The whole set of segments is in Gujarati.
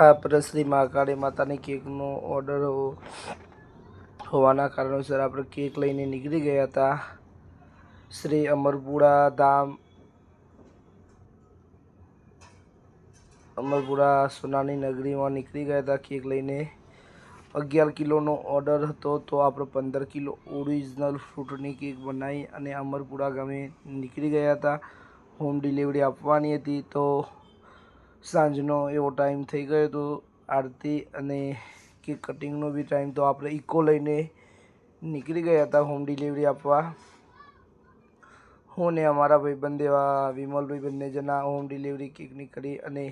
આપણે શ્રી મહાકાળી માતાની કેકનો ઓર્ડર હોવાના કારણોસર આપણે કેક લઈને નીકળી ગયા હતા. શ્રી અમરપુરા ધામ અમરપુરા સોનાની નગરીમાં નીકળી ગયા હતા કેક લઈને. 11 કિલોનો ઓર્ડર હતો તો આપણે 15 કિલો ઓરિજિનલ ફ્રૂટની કેક બનાવી અને અમરપુરા ગામે નીકળી ગયા હતા. હોમ ડિલિવરી આપવાની હતી. તો સાંજનો એવો ટાઈમ થઈ ગયો હતો આરતી અને કેક કટિંગનો બી ટાઈમ, તો આપણે ઇકો લઈને નીકળી ગયા હતા હોમ ડિલિવરી આપવા. હું ને અમારા ભાઈબંધ એવા વિમલભાઈ બંને જણા હોમ ડિલિવરી કેકની કરી અને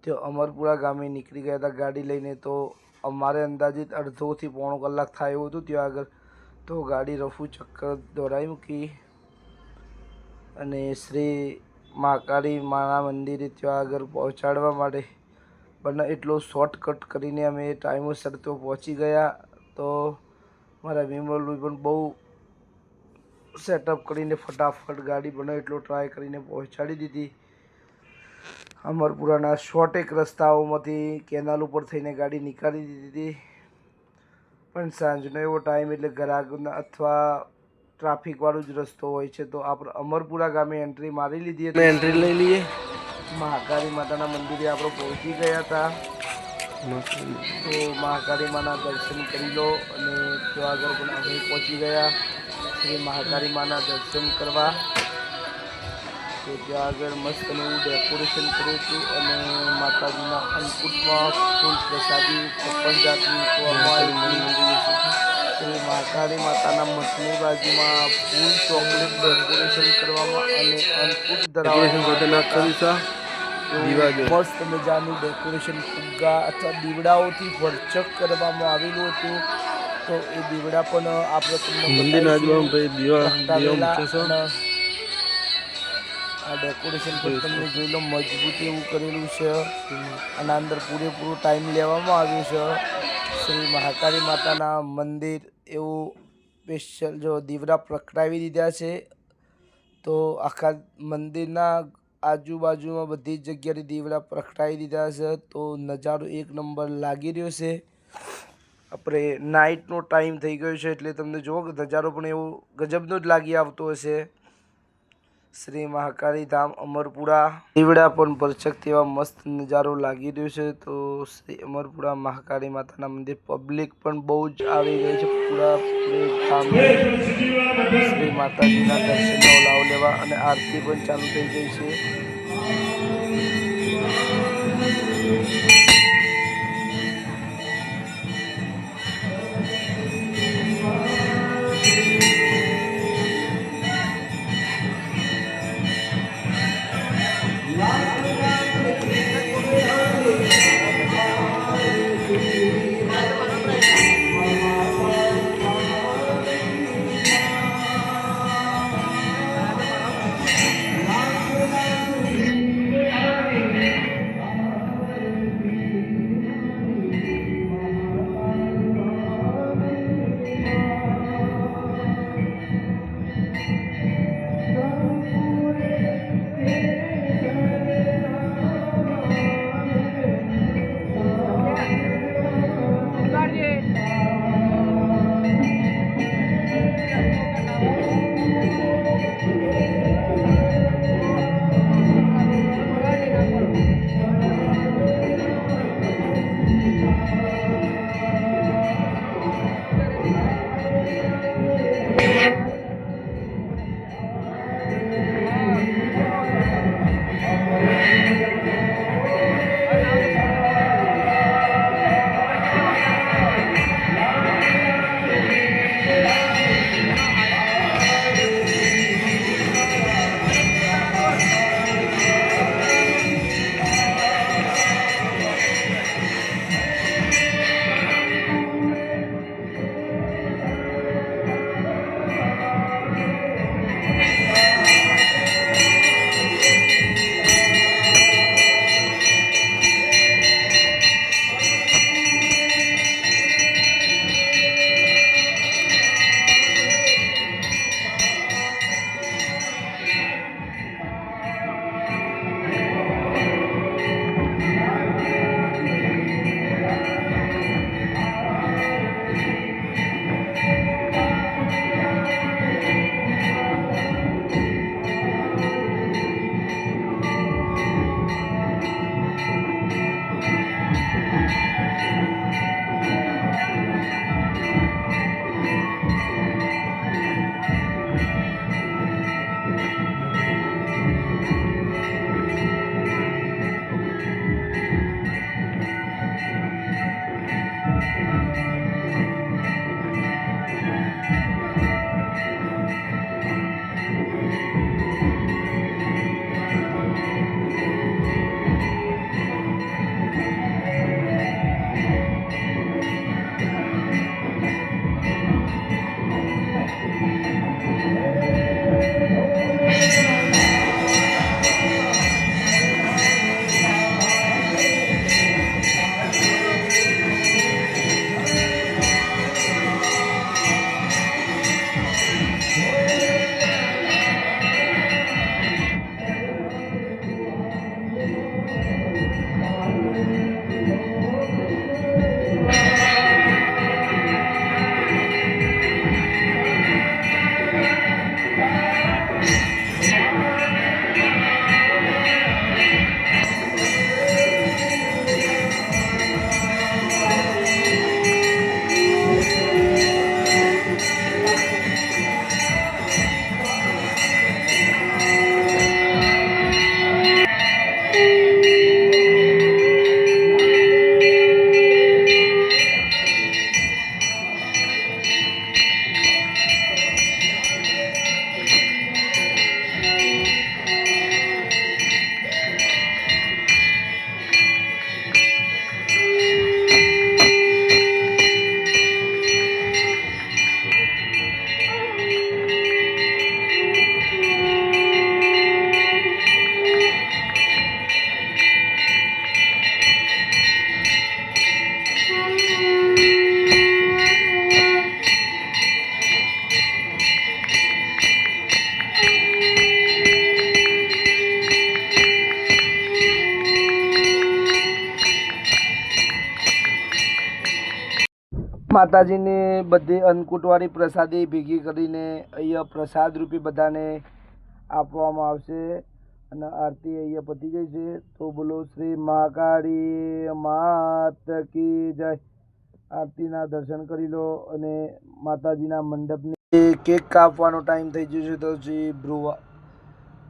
તેઓ અમરપુરા ગામે નીકળી ગયા હતા ગાડી લઈને. તો અમારે અંદાજિત અડધોથી પોણો કલાક થાય એવું હતું ત્યાં આગળ. તો ગાડી રફુ ચક્કર દોડાવી મૂકી અને શ્રી મહાકાળી માના મંદિરે ત્યાં આગળ પહોંચાડવા માટે બને એટલો શોર્ટકટ કરીને અમે ટાઈમસર તો પહોંચી ગયા. તો મારા વિમલભાઈ પણ બહુ સેટઅપ કરીને ફટાફટ ગાડી બને એટલો ટ્રાય કરીને પહોંચાડી દીધી. અમરપુરાના શોર્ટેક રસ્તાઓમાંથી કેનાલ ઉપર થઈને ગાડી નીકાળી દીધી. પણ સાંજનો એવો ટાઈમ એટલે ગ્રાહકના અથવા ટ્રાફિકવાળો જ રસ્તો હોય છે. તો આપણે અમરપુરા ગામે એન્ટ્રી મારી લીધી હતી. એન્ટ્રી લઈ લઈએ. મહાકાળી માતાના મંદિરે આપણે પહોંચી ગયા હતા. તો મહાકાળી માના દર્શન કરી લો અને ત્યાં આગળ પણ અમે પહોંચી ગયા શ્રી મહાકાળી માના દર્શન કરવા. તો ત્યાં આગળ મસ્ત એવું ડેકોરેશન કર્યું હતું અને માતાજીના અન્નકૂટમાં ફૂલ પ્રસાદી 56 જાતની શ્રી મહાકાળી માતાના મઠની બાજુમાં ફૂલ ચોકલેટ ડેકોરેશન કરવામાં અને અન્નકૂટ ધરાવવામાં મસ્ત મજાનું ડેકોરેશન ફુગ્ગા અથવા દીવડાઓથી ભરચક કરવામાં આવેલું હતું. તો એ દીવડા પણ આપણે આ ડેકોરેશન પર તમને જોઈ લો, મજબૂત એવું કરેલું છે અને અંદર પૂરેપૂરો ટાઈમ લેવામાં આવ્યો છે. શ્રી મહાકાળી માતાના મંદિર એવું સ્પેશિયલ જો દીવડા પ્રગટાવી દીધા છે. તો આખા મંદિરના આજુબાજુમાં બધી જ જગ્યાએ દીવડા પ્રગટાવી દીધા છે. તો નજારો એક નંબર લાગી રહ્યો છે. આપણે નાઇટનો ટાઈમ થઈ ગયો છે એટલે તમને જુઓ કે નજારો પણ એવો ગજબનો જ લાગી આવતો હશે. શ્રી મહાકાળી ધામ અમરપુરા દીવડા પણ ભરચક તેવા મસ્ત નજારો લાગી રહ્યો છે. તો શ્રી અમરપુરા મહાકાળી માતાના મંદિર પબ્લિક પણ બહુ જ આવી ગઈ છે પૂરા શ્રી માતાજીના દર્શનનો લાભ લેવા અને આરતી પણ ચાલુ થઈ ગઈ છે. માતાજીની બધી અન્નકૂટવાળી પ્રસાદી ભેગી કરીને અહીંયા પ્રસાદ રૂપી બધાને આપવામાં આવશે અને આરતી અહીંયા પતી જાય છે. તો બોલો શ્રી મહાકાળી માત કી જય. આરતીના દર્શન કરી લો અને માતાજીના મંડપની કેક કાપવાનો ટાઈમ થઈ ગયો છે. તો શ્રી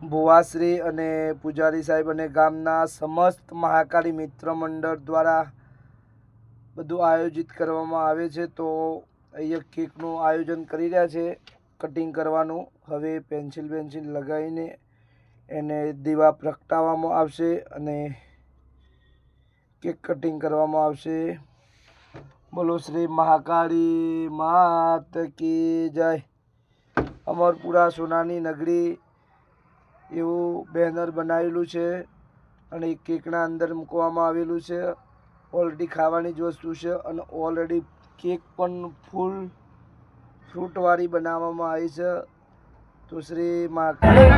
ભુવાશ્રી અને પૂજારી સાહેબ અને ગામના સમસ્ત મહાકાળી મિત્ર મંડળ દ્વારા બધું આયોજિત કરવામાં આવે છે. તો અહીંયા કેકનું આયોજન કરી રહ્યા છે કટિંગ કરવાનું. હવે પેન્સિલ લગાવીને એને દીવા પ્રગટાવવામાં આવશે અને કેક કટિંગ કરવામાં આવશે. બોલો શ્રી મહાકાળી માત કી જય. અમરપુરા સોનાની નગરી એવું બેનર બનાવેલું છે અને કેકના અંદર મૂકવામાં આવેલું છે. ઓલરેડી ખાવાની જ વસ્તુ છે અને ઓલરેડી કેક પણ ફૂલ ફ્રૂટવાળી બનાવવામાં આવી છે. તો શ્રી મહાકાળી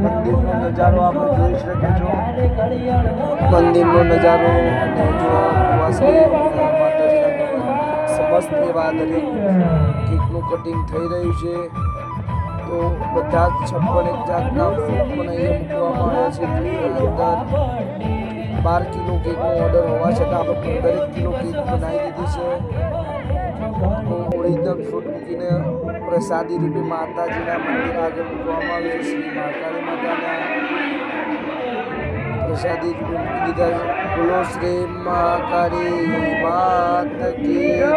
મંદિરનો નજારો આપણે જોઈ શકીએ છો. મંદિરનો નજારો અને જો માતાજીના સમસ્ત એવા દરેક કેકનું કટિંગ થઈ રહ્યું છે. તો બધા જ 56 જાતના ફ્રૂટ પણ અહીંયા મૂકવામાં આવ્યા છે. અંદર 12 કિલો કેકનો ઓર્ડર હોવા છતાં આપણે 15 કિલો કેક બનાવી દીધી છે. ઓરિજિનલ ફ્રૂટ મૂકીને પ્રસાદી રૂપે માતાજીના મંદિર આગળ મૂકવામાં આવે છે. શ્રી મહાકાળી માતાના પ્રસાદી રૂપે મૂકી દીધા છે. બોલો શ્રી મહાકાળી માત કી જય.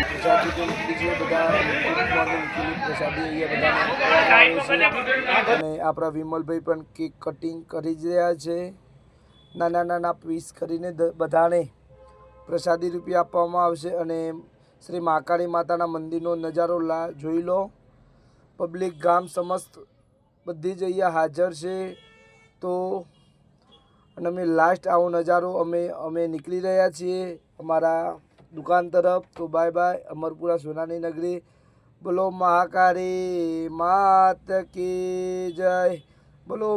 પ્રસાદી તો મૂકી છે બધા પ્રસાદી અહીંયા બધા અને આપણા વિમલભાઈ પણ કેક કટિંગ કરી જ રહ્યા છે. નાના પીસ કરીને બધાને પ્રસાદી રૂપે આપવામાં આવશે અને શ્રી મહાકાળી માતાના મંદિરનો નજારો જોઈ લો. પબ્લિક ગામ સમસ્ત બધી જ અહીંયા હાજર છે. તો અને અમે લાસ્ટ આવો નજારો અમે નીકળી રહ્યા છીએ અમારા દુકાન તરફ. તો બાય બાય. અમરપુરા સોનાની નગરી. બોલો મહાકાળી માત કી જય. બોલો.